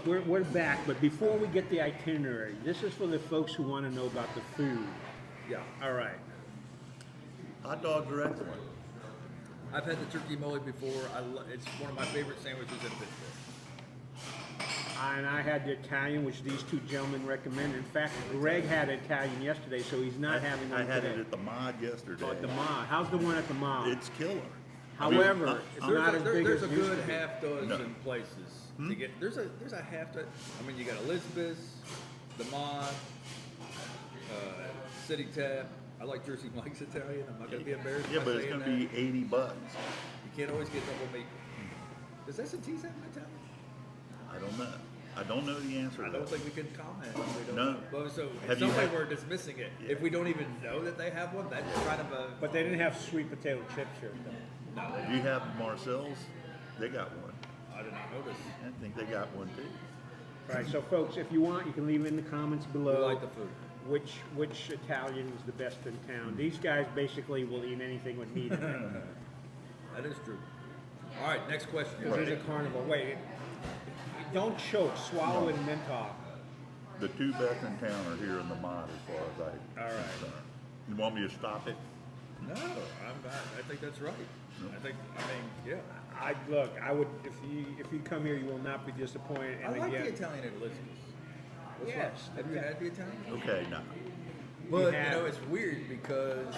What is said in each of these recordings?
we're back, but before we get the itinerary, this is for the folks who want to know about the food. Yeah. All right. Hot dogs are excellent. I've had the turkey mole before. It's one of my favorite sandwiches in Pittsburgh. And I had the Italian, which these two gentlemen recommended. In fact, Greg had Italian yesterday, so he's not having one I had today. it at the Mod yesterday. Oh, at the Mod. How's the one at the Mod? It's killer. However, it's not as big There's as a it used good to be. half dozen No. places to get. There's a half dozen. I mean, you got Elizabeth's, the Mod, City Tap. I like Jersey Mike's Italian. I'm not going to be embarrassed. Yeah, by but it's saying going to that. be $80. You can't always get double meat. Does S&T's have an Italian? I don't know. I don't know the answer I to don't that. think we can comment. We don't No. know. Well, so in Have some you way had- we're dismissing it. Yeah. If we don't even know that they have one, that's kind of a. But they didn't have sweet potato chips here, though. No, Do you have Marcel's? They got one. I did not notice. I think they got one too. All right, so folks, if you want, you can leave in the comments We below. like the food. Which Italian is the best in town? These guys basically will eat anything with meat in it. That is true. All right, next question. You Because ready? there's a carnival. Wait, don't choke. Swallow it and then talk. The two best in town are here in the Mod as far as I. All right. concerned. You want me to stop it? No, I'm not. I think that's right. I mean, yeah. I would if you come here, you will not be disappointed. I And like the again, Italian at Elizabeth's. What's Yes, wrong? Have you had the Italian? Okay, no. But have- you know, it's weird because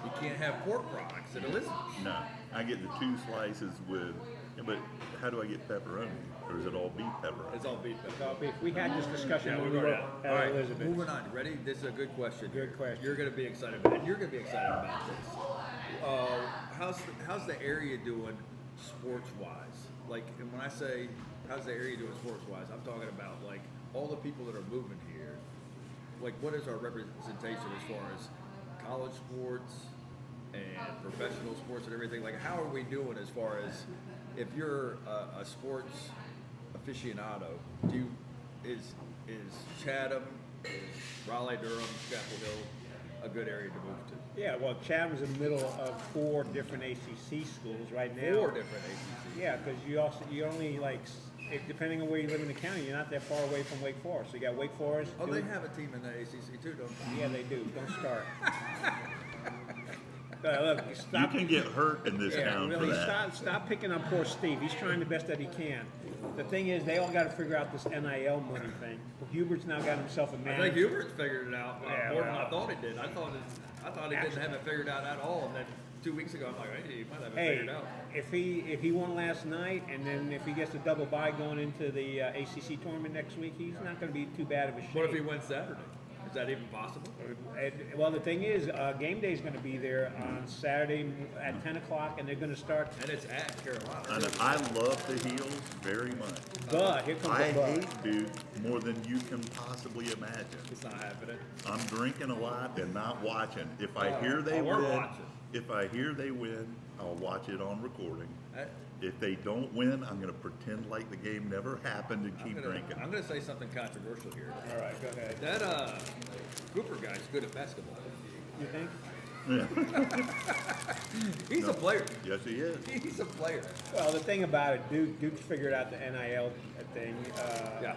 you can't have pork products at Elizabeth's. No. I get the two slices with. Yeah, but how do I get pepperoni? Or is it all beef pepperoni? It's all beef. so we had this discussion Yeah, when we'll we go were down. at All right, Elizabeth. moving on. Ready? This is a good question. Good question. You're going to be excited about it. And you're going to be excited about this. How's the area doing sports-wise? Like, and when I say how's the area doing sports-wise, I'm talking about like all the people that are moving here. Like, what is our representation as far as college sports and professional sports and everything? Like, how are we doing as far as if you're a sports aficionado? Is Chatham, is Raleigh, Durham, Chapel Hill a good area to move to? Yeah, well, Chatham's in the middle of 4 different ACC schools right now. 4 different ACCs. Yeah, because you only depending on where you live in the county, you're not that far away from Wake Forest. So you got Wake Forest. Oh, Duke. they have a team in the ACC too, don't they? Yeah, they do. Don't start. Look, You stop. can get hurt in this Yeah, town really, for that. stop picking on poor Steve. He's trying the best that he can. The thing is, they all got to figure out this NIL money thing. Hubert's now got himself a I manager. think Hubert's figured it out Yeah, more than well. I thought he did. I thought he didn't have it figured out at all. And then 2 weeks ago, I'm like, hey, he might have it figured Hey, out. if he won last night, and then if he gets a double bye going into the ACC tournament next week, he's not going to be too bad of a shape. What if he wins Saturday? Is that even possible? Well, the thing is, game day is going to be there on Saturday at 10 o'clock, and they're going to start. And it's at Carolina. And I love the Heels very much. But here comes I the but. hate Duke more than you can possibly imagine. It's not happening. I'm drinking a lot and not watching. If I hear they we're win, watching. if I hear they win, I'll watch it on recording. I- If they don't win, I'm going to pretend like the game never happened and keep drinking. I'm going to say something controversial here. All right, go ahead. That Cooper guy's good at basketball. You think? He's a player. Yes, he is. He's a player. Well, the thing about it, Duke's figured out the NIL thing. Yeah.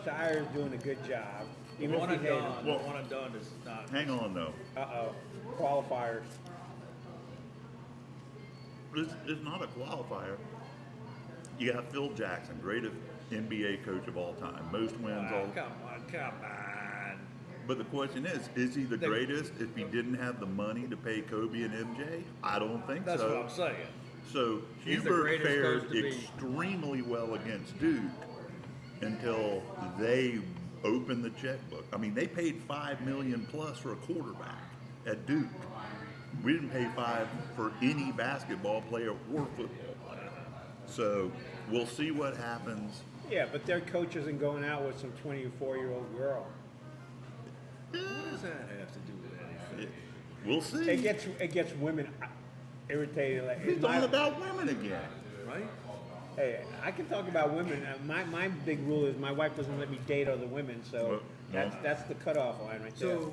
Shire's doing a good job. Even One if and he hated done. Well- One and done is not. Hang on, though. qualifiers. It's not a qualifier. You got Phil Jackson, greatest NBA coach of all time, most wins all. Come on. But the question is he the greatest if he didn't have the money to pay Kobe and MJ? I don't think That's so. what I'm saying. So He's the Hubert greatest fared coach to be. extremely well against Duke until they opened the checkbook. I mean, they paid $5 million plus for a quarterback at Duke. We didn't pay $5 for any basketball player or football player. So we'll see what happens. Yeah, but their coach isn't going out with some 24-year-old girl. What does that have to do with anything? We'll see. It gets women irritated. Like, He's it's talking my- about women again. Right? Hey, I can talk about women. My big rule is my wife doesn't let me date other women, so Well, that's the cutoff line right there. So,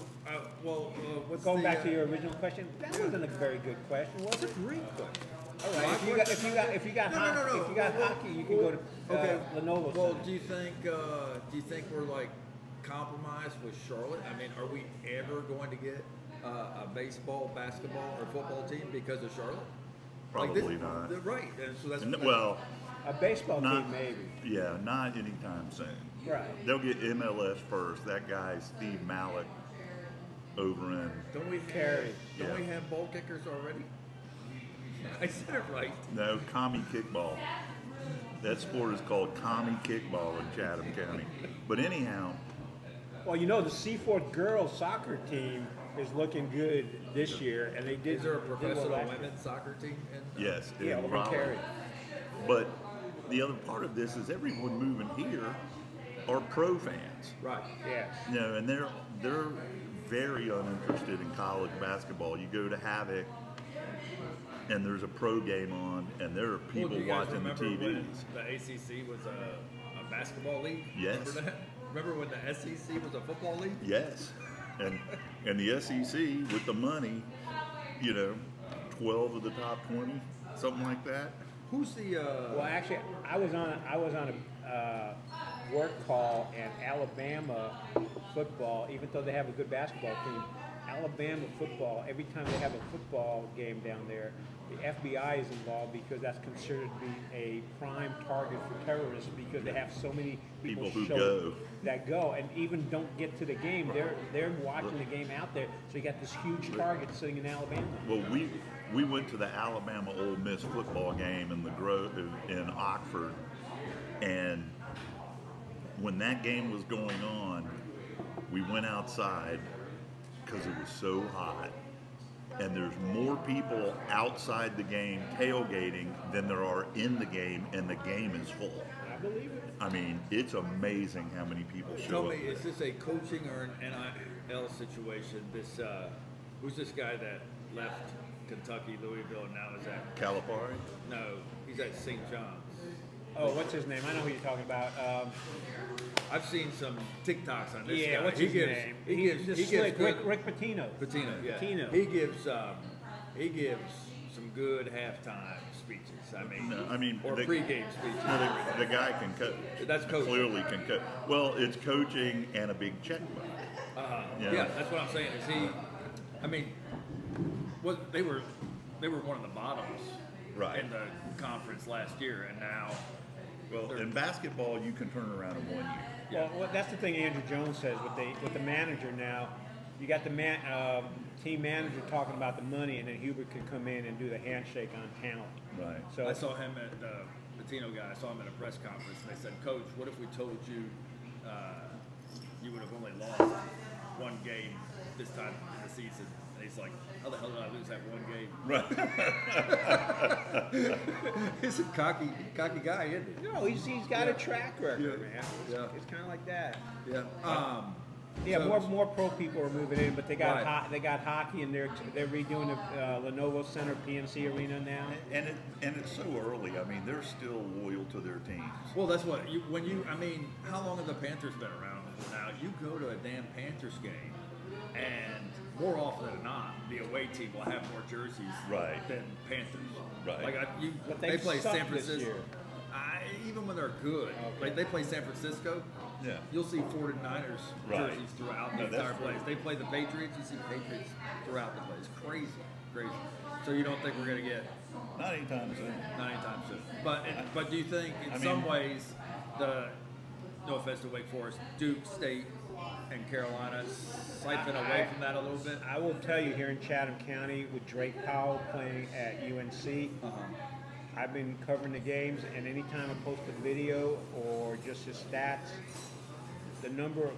what's Going the, back to your original question, that wasn't a very good question, was It's a it? great question. All right. If you got No, hockey, no. if you got Well, hockey, you can go to Lenovo. Well, Center. do you think we're like compromised with Charlotte? I mean, are we ever going to get a baseball, basketball, or football team because of Charlotte? Probably not. Right, and so that's Well, A baseball not team, maybe. Yeah, not anytime soon. Right. They'll get MLS first. That guy Steve Malik over in. Don't we Carry. have ball kickers already? I said it right. No, commie kickball. That sport is called commie kickball in Chatham County. But anyhow, Well, you know, the Seaforth girls soccer team is looking good this year, and they did. Is there a did well professional last year. women's soccer team? yes, Yeah, in over Raleigh. Cary. But the other part of this is everyone moving here are pro fans. Right. Yes. You know, and they're very uninterested in college basketball. You go to Havoc, and there's a pro game on, and there are people do you guys watching the remember when TVs. the ACC was a basketball league? Yes. Remember that? Remember when the SEC was a football league? Yes, and the SEC with the money, 12 of the top 20, something like that. Who's the? Well, actually, I was on a work call, and Alabama football, even though they have a good basketball team, Alabama football, every time they have a football game down there, the FBI is involved because that's considered to be a prime target for terrorists because they have so many people Who show go. that go and even don't get to the game. They're watching the game out there, so you got this huge target sitting in Alabama. Well, we went to the Alabama Ole Miss football game in the Grove in Oxford, and when that game was going on, we went outside because it was so hot, and there's more people outside the game tailgating than there are in the game, and the game is full. I believe it. I mean, it's amazing how many people show Tell up. me, is this a coaching or an NIL situation? This who's this guy that left Kentucky, Louisville, and now is at? Calipari? No, he's at St. John's. Oh, what's his name? I know who you're talking about. I've seen some TikToks on this Yeah, guy. what's he his gives, name? He He's gives. just He gives slick. good. Rick Pitino. Patino, yeah. Pitino. He gives some good halftime speeches. No, I mean, or the- pregame speeches. No, the guy can coach. That's coaching. Clearly can coach. Well, it's coaching and a big checkbook. Yeah, that's what I'm saying. Is he? I mean, they were one of the bottoms Right. in the conference last year, and now. Well, in basketball, you can turn around in 1 year. Well, that's the thing Andrew Jones says with the manager now. You got the team manager talking about the money, and then Hubert could come in and do the handshake on talent. Right. So I saw him at the Patino guy. I saw him at a press conference, and they said, "Coach, what if we told you you would have only lost one game this time in the season?" And he's like, "How the hell did I lose that one game?" Right. He's a cocky guy, isn't he? no, he's got a track record, Yeah. man. Yeah. It's kind of like that. Yeah. Yeah, So- more pro people are moving in, but they got Right. they got hockey, and they're redoing the Lenovo Center PNC Arena now. And it's so early. I mean, they're still loyal to their teams. Well, that's what I mean, how long have the Panthers been around now? You go to a damn Panthers game, and more often than not, the away team will have more jerseys Right. than Panthers. Right. Like But they they've play sucked San this Francisco. year. Even when they're good, like they play San Francisco. Yeah. You'll see 49ers Right. jerseys throughout No, the that's entire true. place. They play the Patriots. You see Patriots throughout the place. Crazy. So you don't think we're gonna get? Not anytime soon. Not anytime soon. But do you think in I some mean- ways no offense to Wake Forest, Duke, State, and Carolina siphon away from that a little bit? I will tell you, here in Chatham County, with Drake Powell playing at UNC, I've been covering the games, and anytime I post a video or just his stats, the number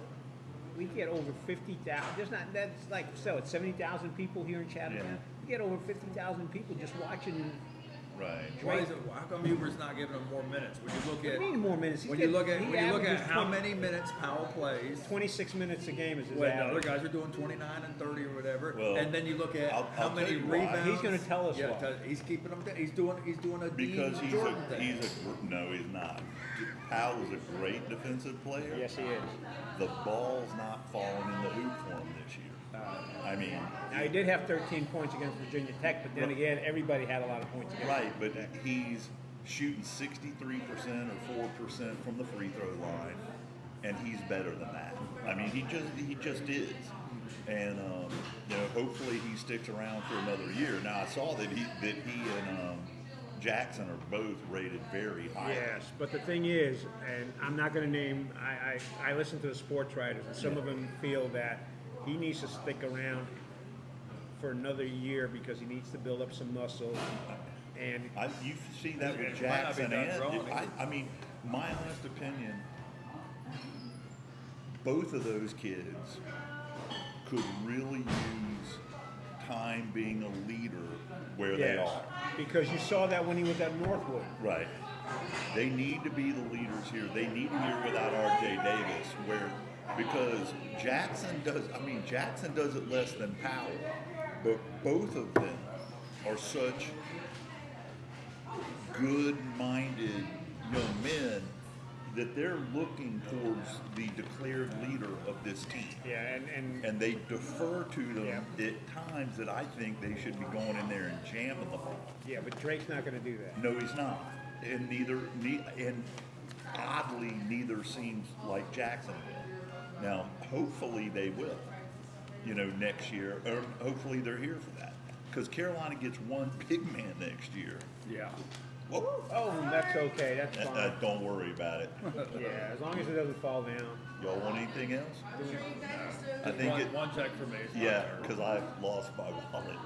we get over 50,000. That's like it's 70,000 people here in Chatham Yeah. County. We get over 50,000 people just watching. Right. Why is it? How come Hubert's not giving them more minutes? When you look What do at you mean more minutes? when you look at he when you look at averages how many minutes Powell plays. 26 minutes a game is his When the other average. guys are doing 29 and 30 or whatever, Well, and then you look at I'll how tell many you why. rebounds. He's gonna tell us Yeah, why. he's keeping them. He's doing a Because Dean Jordan thing. no, he's not. Powell's a great defensive player. Yes, he is. The ball's not falling in the hoop for him this year. I mean, Now he did have 13 points against Virginia Tech, but then again, everybody had a lot of points against him. right, but he's shooting 63% or 4% from the free throw line, and he's better than that. I mean, he just is. And hopefully he sticks around for another year. Now I saw that he and Jackson are both rated very high. Yes, but the thing is, and I'm not going to name. I listen to the sports writers, and some of them feel that he needs to stick around for another year because he needs to build up some muscle. And You see that with It might not be Jackson done and wrong. I mean, my honest opinion, both of those kids could really use time being a leader where they yes, are. because you saw that when he was at Northwood. Right. They need to be the leaders here. They need to hear without R.J. Davis, because Jackson does it less than Powell, but both of them are such good-minded young men that they're looking towards the declared leader of this team. Yeah, And they defer to them Yeah. at times that I think they should be going in there and jamming the ball. yeah, but Drake's not going to do that. No, he's not. And oddly, neither seems like Jackson will. Now, hopefully they will, next year, or hopefully they're here for that. Because Carolina gets one big man next year. Yeah. Whoa. Oh, that's okay. That's fine. Don't worry about it. Yeah, as long as it doesn't fall down. Y'all want anything else? I One, think one check for me. It's my yeah, turn. because I've lost my wallet.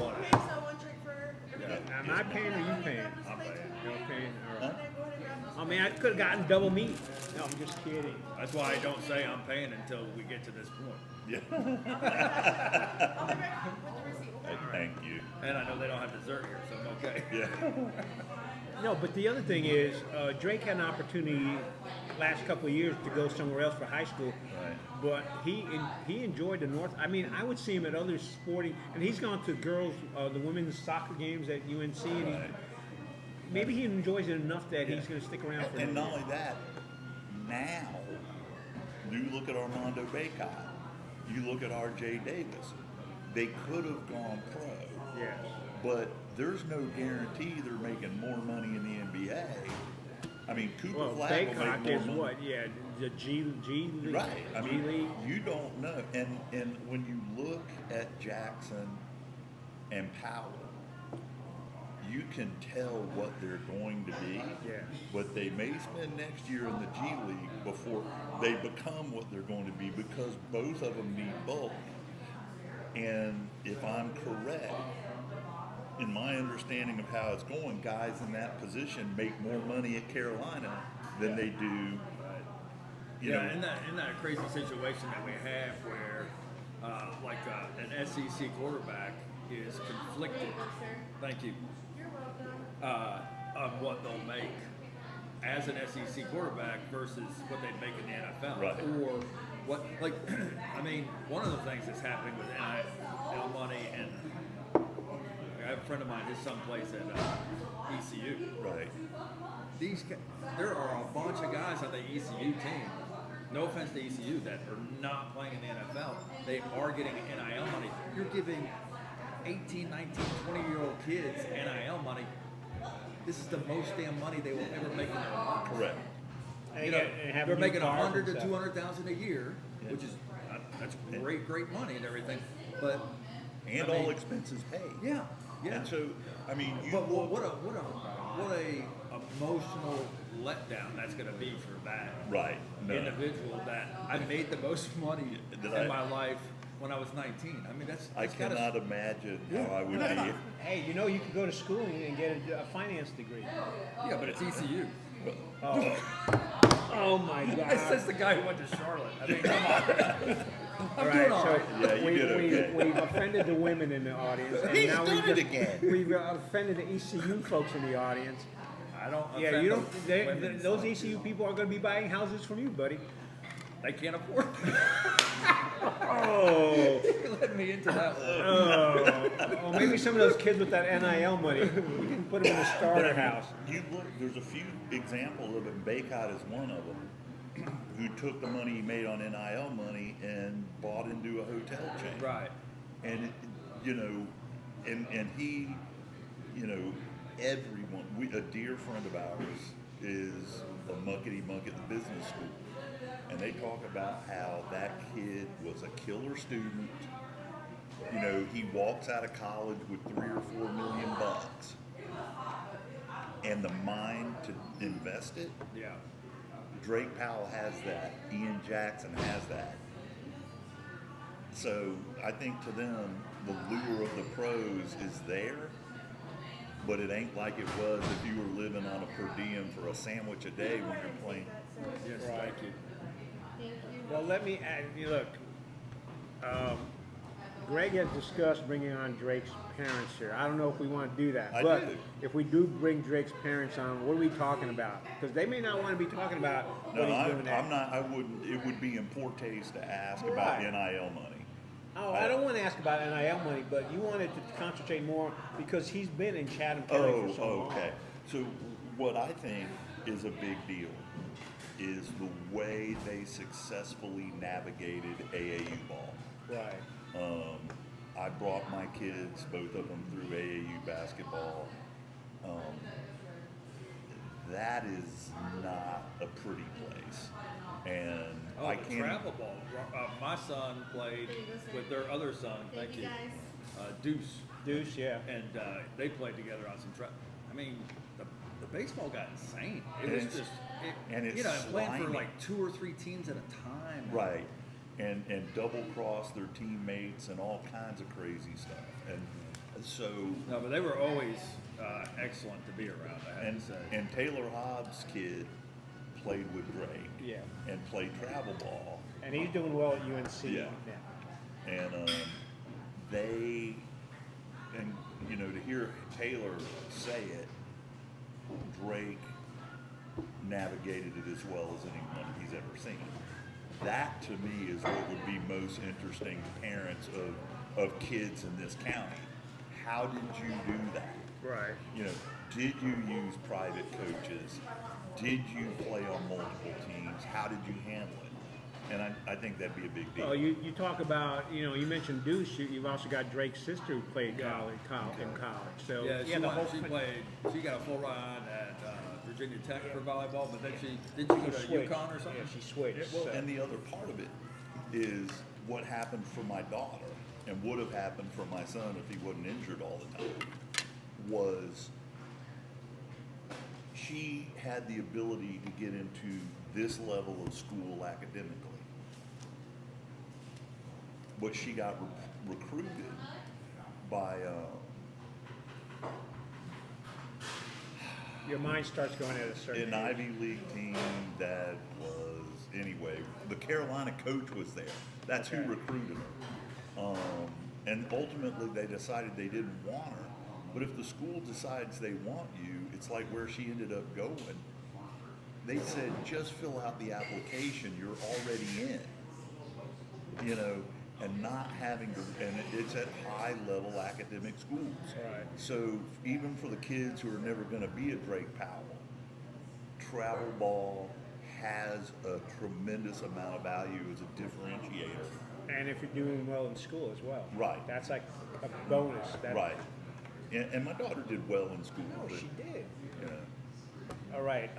One. Okay, so one trick for everybody. Am I paying or you paying? I'm paying. You're paying? All Huh? right. Okay, go ahead and grab those. I mean, I could have gotten double meat. No, I'm just kidding. That's why I don't say I'm paying until we get to this point. Yeah. I'll be back with the receipt. Okay? Thank you. And I know they don't have dessert here, so I'm okay. Yeah. No, but the other thing is, Drake had an opportunity last couple of years to go somewhere else for high school. Right. But he enjoyed the North. I mean, I would see him at other sporting, and he's gone to the women's soccer games at UNC, and Right. maybe he enjoys it enough that he's going to stick around for. And another not year. only that, now, you look at Armando Bacot, you look at R.J. Davis, they could have gone pro, Yeah. but there's no guarantee they're making more money in the NBA. I mean, Cooper Well, Flag will make Baycock more is money. what? Yeah, the G League. Right. I G mean, League. you don't know. And when you look at Jackson and Powell, you can tell what they're going to be. Yes. But they may spend next year in the G League before they become what they're going to be, because both of them need bulk. And if I'm correct, in my understanding of how it's going, guys in that position make more money at Carolina than they do. You know, In that crazy situation that we have where, an SEC quarterback is conflicted. Thank you. You're welcome. On what they'll make as an SEC quarterback versus what they'd make in the NFL. Right. Or what, I mean, one of the things that's happening with NIL money, and I have a friend of mine, his son plays at ECU. right. There are a bunch of guys on the ECU team, no offense to ECU, that are not playing in the NFL. They are getting NIL money. You're giving 18, 19, 20-year-old kids NIL money. This is the most damn money they will ever make in their lives. Correct. And You you know, get- and have they're new making cars 100 and to stuff. 200,000 a year, Yeah. which is that's great money and everything. But And I mean, all expenses paid. yeah. And so, I mean, you But look, what a emotional letdown that's going to be for that right? No, individual that I made the most money That in my life when I was 19. I mean, I that's gotta- cannot imagine how I would be. Hey, you could go to school and get a finance degree. Yeah, but it's ECU. Oh my It God! says the guy who went to Charlotte. I mean, come on. All I'm right, doing all so right. Yeah, you did okay. we've offended the women in the audience, and He's now done we've it again. We've offended the ECU folks in the audience. I don't. Yeah, offend you don't. the women Those side. ECU people are going to be buying houses from you, buddy. They can't afford. Oh. You let me into that one. Oh, maybe some of those kids with that NIL money, we can put them in a starter house. You look, there's a few examples of it. Baycott is one of them. who took the money he made on NIL money and bought into a hotel chain. Right. And and he, everyone. A dear friend of ours is a muckety muck at the business school, and they talk about how that kid was a killer student. He walks out of college with $3 or $4 million, and the mind to invest it. Yeah. Drake Powell has that. Ian Jackson has that. So I think to them, the lure of the pros is there, but it ain't like it was if you were living on a per diem for a sandwich a day when you're playing. Yes, Right. thank you. Thank you. Well, let me add, look, Greg has discussed bringing on Drake's parents here. I don't know if we want to do that. I but do. if we do bring Drake's parents on, what are we talking about? Because they may not want to be talking about No, what he's doing there. I'm not. I wouldn't. It would be in poor taste to ask about Right. NIL money. Oh, I don't want to ask about NIL money, but you wanted to concentrate more because he's been in Chatham County for so long. Okay. So what I think is a big deal is the way they successfully navigated AAU ball. Right. I brought my kids, both of them, through AAU basketball. That is not a pretty place, and Oh, I the can't. travel ball. My son played with their other son. Thank you, guys. Deuce, Deuce, yeah. and they played together on some travel. I mean, the baseball got insane. It And was it's- just, and it's playing for slimy. like 2 or 3 teams at a time. Right, and double cross their teammates and all kinds of crazy stuff, and so No, but they were always excellent to be around. I have to say. and Taylor Hobbs' kid played with Drake, Yeah. and played travel ball, And he's doing well at UNC. Yeah. and they, and to hear Taylor say it, Drake navigated it as well as anyone he's ever seen. That to me is what would be most interesting to parents of kids in this county. How did you do that? Right. Did you use private coaches? Did you play on multiple teams? How did you handle it? And I think that'd be a big deal. Well, you talk about, you mentioned Deuce. You've also got Drake's sister who played Yeah. in college. So Yeah, the whole she played. She got a full ride at Virginia Tech for volleyball, but then she go to switched. UConn or something. Yeah, she switched. Well, so. and the other part of it is what happened for my daughter and would have happened for my son if he wasn't injured all the time was she had the ability to get into this level of school academically. But she got recruited by Your mind starts going at a certain an age. Ivy League team that was, anyway, the Carolina coach was there. That's Okay. who recruited her. And ultimately they decided they didn't want her. But if the school decides they want you, it's like where she ended up going. They said, just fill out the application, you're already in. And not having to, and it's at high level academic schools. Right. So even for the kids who are never going to be a Drake Powell, travel ball has a tremendous amount of value as a differentiator. And if you're doing well in school as well. Right. That's like a bonus. Right. And my daughter did well in school. Oh, but, she did. yeah. All right.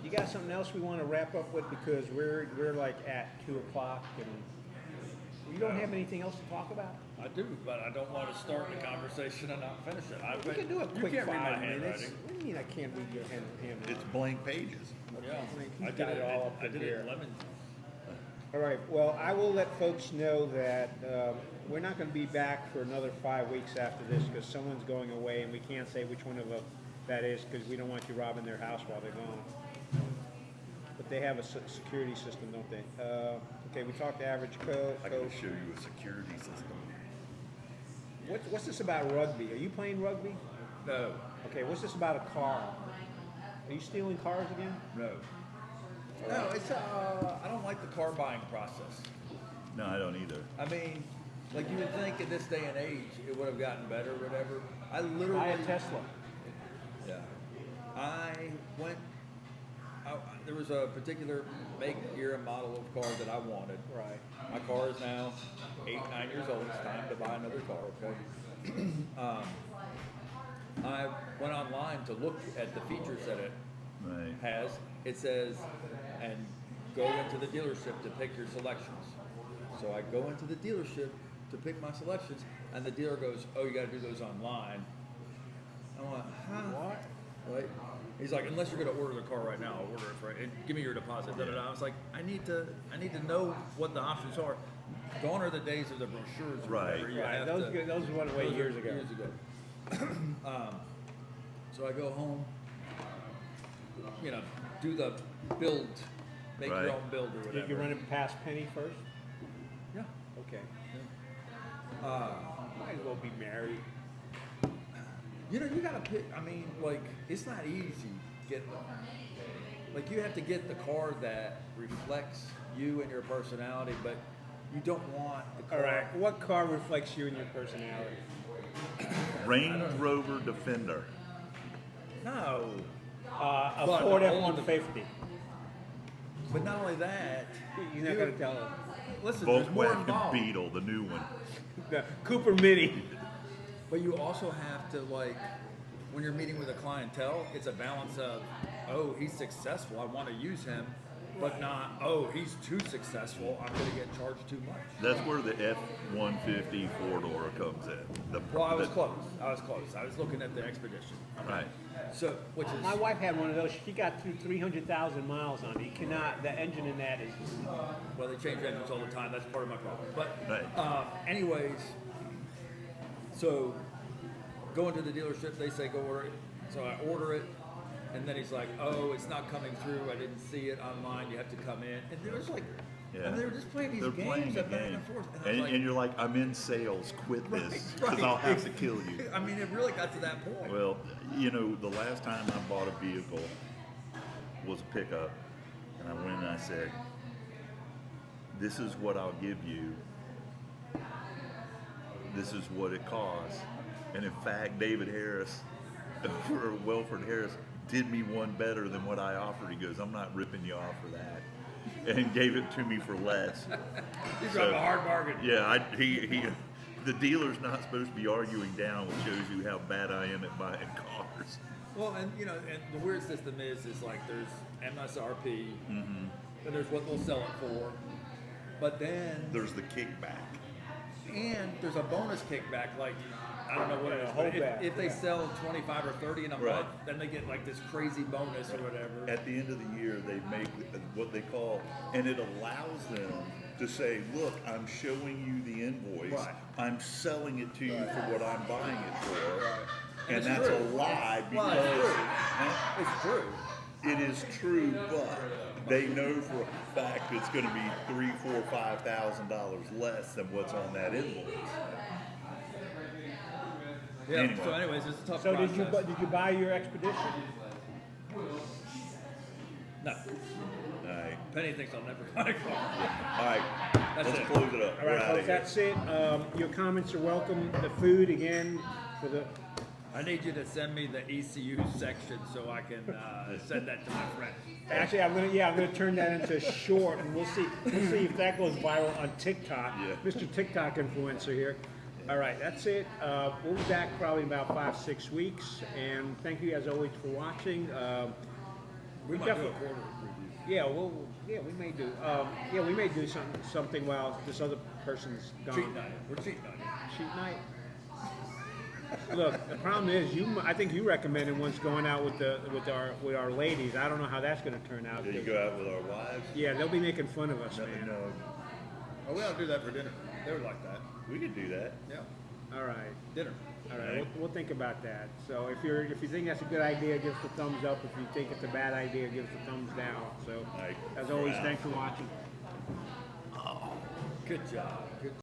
You got something else we want to wrap up with because we're like at 2:00 and you don't have anything else to talk about? I do, but I don't want to start the conversation and not finish it. We can do a quick You can't read my 5 minutes. handwriting. What do you mean I can't read your handwriting? It's blank pages. Yeah, He's I got did it all up I in did here. it in lemon. All right. Well, I will let folks know that we're not going to be back for another 5 weeks after this because someone's going away, and we can't say which one of them that is because we don't want you robbing their house while they're gone. But they have a security system, don't they? Okay. We talked average I can coach. show you a security system. What's this about rugby? Are you playing rugby? No, Okay. What's this about a car? Are you stealing cars again? no. No, it's I don't like the car buying process. No, I don't either. I mean, like you would think in this day and age it would have gotten better or whatever. I literally Buy a Tesla. Yeah. there was a particular make, year, and model of car that I wanted. Right. My car is now 8-9 years old. It's time to buy another car. Okay. I went online to look at the features that it Right. has. It says, and go into the dealership to pick your selections. So I go into the dealership to pick my selections, and the dealer goes, "Oh, you got to do those online." I went, "Huh?" What? Right? He's like, "Unless you're going to order the car right now, I'll order it for it. And give me your deposit." I was like, "I need to know what the options are." Gone are the days of the brochures. or Right. whatever. You Right. have Those to- went away those years are ago. Years ago. So I go home, do the build, make Right. your own build or whatever. Did you run it past Penny first? Yeah. Okay. Might as well be married. You gotta pick. I mean, like, it's not easy getting. Like, you have to get the car that reflects you and your personality, but you don't want the car. All right. What car reflects you and your personality? Range Rover Defender. No. A But Ford only the- F-150. But not only that. You're not going to tell us. Listen, there's more Volkswagen involved. Beetle, the new one. The Cooper Mini. But you also have to, like, when you're meeting with a clientele, it's a balance of, oh, he's successful, I want to use him, but not, oh, he's too successful, I'm going to get charged too much. That's where the F-150 four-door comes in. Well, I was close. I was looking at the Expedition. Right. So, which is My wife had one of those. She got through 300,000 miles on it. You cannot. The engine in that is. well, they change engines all the time. That's part of my problem. But, Right. anyways, so going to the dealership, they say go order it. So I order it, and then he's like, "Oh, it's not coming through. I didn't see it online. You have to come in." And there was like, Yeah. and they were just playing these They're games playing a of back game. and forth. And I was like, And you're like, I'm in sales, quit this, because right. I'll have to kill you. I mean, it really got to that point. Well, the last time I bought a vehicle was a pickup, and I went and I said, this is what I'll give you. This is what it costs. And in fact, David Harris, or Welford Harris, did me one better than what I offered. He goes, I'm not ripping you off for that. And gave it to me for less. You got a hard bargain. Yeah, the dealer's not supposed to be arguing down, which shows you how bad I am at buying cars. Well, and and the weird system is like there's MSRP, then there's what they'll sell it for, but then There's the kickback. and there's a bonus kickback, like I don't know what it is, but holdback, if they sell 25 or 30 in a Right. month, then they get like this crazy bonus or whatever. At the end of the year, they make what they call, and it allows them to say, look, I'm showing you the invoice. Right. I'm selling it to you for what I'm buying it for. And it's that's true. a lie Well, because it's true. Huh? It's true. It is true, but they know for a fact it's going to be $3,000, $4,000, $5,000 less than what's on that invoice. Yeah. Anyway. So, anyways, it's a tough So process. did you buy your Expedition? No. All right. Penny thinks I'll never buy a car. All right. That's Let's it. close it up. All We're right, out of folks. here. That's it. Your comments are welcome. The food again for the. I need you to send me the ECU section so I can send that to my friend. Actually, I'm gonna turn that into a short, and we'll see if that goes viral on TikTok. Yeah. Mr. TikTok influencer here. All right, that's it. We'll be back probably in about 5-6 weeks, and thank you as always for watching. We might do a quarter review. We may do. We may do something while this other person's gone. Cheat night. We're cheating on you. Cheat night. Look, the problem is, I think you recommended once going out with our ladies. I don't know how that's going to turn out. Did you go out with our wives? Yeah, they'll be making fun of us, man. No. Oh, we ought to do that for dinner. They would like that. We could do that. Yeah. All right, Dinner. all right. We'll think about that. So if you think that's a good idea, give us a thumbs up. If you think it's a bad idea, give us a thumbs down. So All right. as always, Wow. thanks for watching. Good job. Good